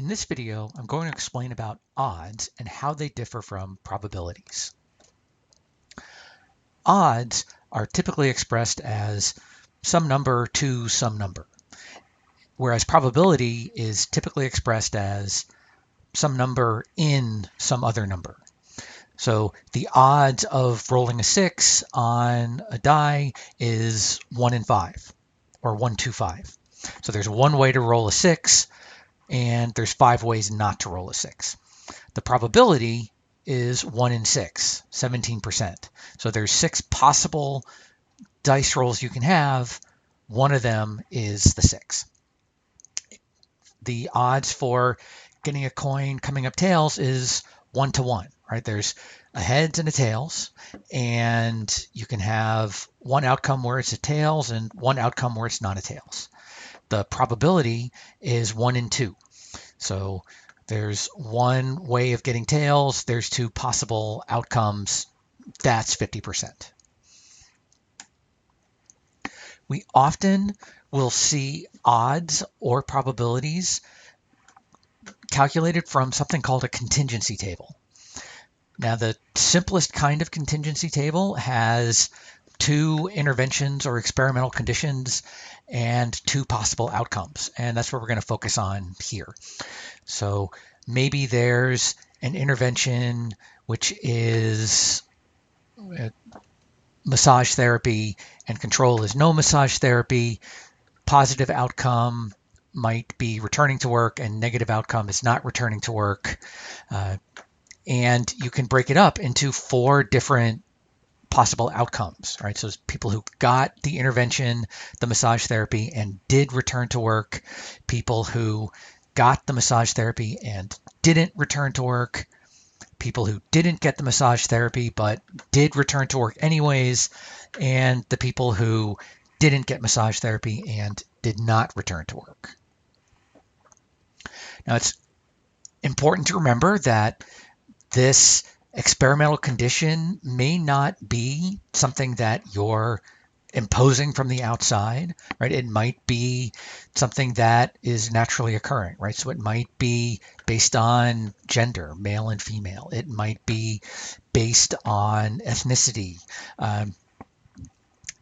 In this video, I'm going to explain about odds and how they differ from probabilities. Odds are typically expressed as some number to some number, whereas probability is typically expressed as some number in some other number. So the odds of rolling a 6 on a die is 1 in 5, or 1 to 5. So there's one way to roll a 6, and there's 5 ways not to roll a 6. The probability is 1 in 6, 17%. So there's 6 possible dice rolls you can have. One of them is the 6. The odds for getting a coin coming up tails is 1 to 1, right? There's a heads and a tails, and you can have one outcome where it's a tails and one outcome where it's not a tails. The probability is 1 in 2. So there's one way of getting tails, there's 2 possible outcomes, that's 50%. We often will see odds or probabilities calculated from something called a contingency table. Now, the simplest kind of contingency table has 2 interventions or experimental conditions and 2 possible outcomes, and that's what we're going to focus on here. So maybe there's an intervention which is massage therapy and control is no massage therapy. Positive outcome might be returning to work and negative outcome is not returning to work. And you can break it up into 4 different possible outcomes, right? So people who got the intervention, the massage therapy, and did return to work, people who got the massage therapy and didn't return to work, people who didn't get the massage therapy but did return to work anyways, and the people who didn't get massage therapy and did not return to work. Now, it's important to remember that this experimental condition may not be something that you're imposing from the outside, right? It might be something that is naturally occurring, right? So it might be based on gender, male and female. It might be based on ethnicity.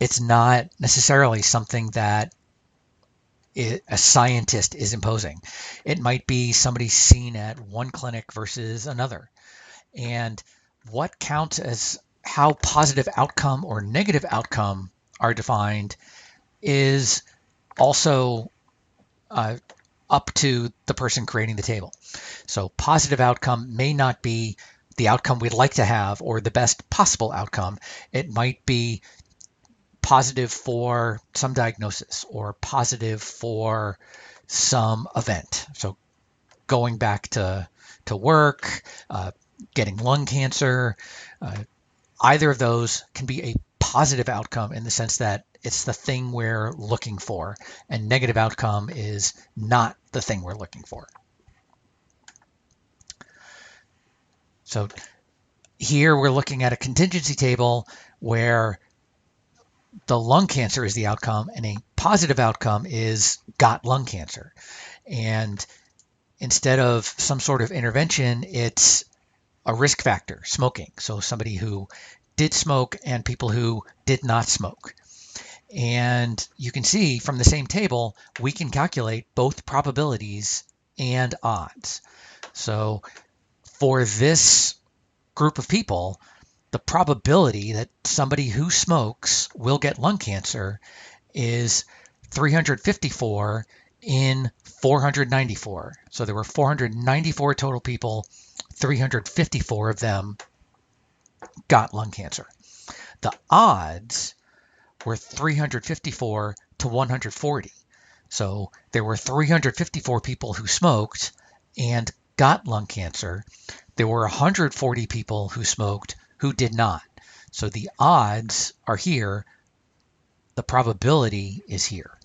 It's not necessarily something that a scientist is imposing. It might be somebody seen at one clinic versus another. And what counts as how positive outcome or negative outcome are defined is also up to the person creating the table. So positive outcome may not be the outcome we'd like to have or the best possible outcome. It might be positive for some diagnosis or positive for some event. So going back to work, getting lung cancer, either of those can be a positive outcome in the sense that it's the thing we're looking for, and negative outcome is not the thing we're looking for. So here we're looking at a contingency table where the lung cancer is the outcome and a positive outcome is got lung cancer. And instead of some sort of intervention, it's a risk factor, smoking. So somebody who did smoke and people who did not smoke. And you can see from the same table, we can calculate both probabilities and odds. So for this group of people, the probability that somebody who smokes will get lung cancer is 354 in 494. So there were 494 total people, 354 of them got lung cancer. The odds were 354 to 140. So there were 354 people who smoked and got lung cancer. There were 140 people who smoked who did not. So the odds are here. The probability is here.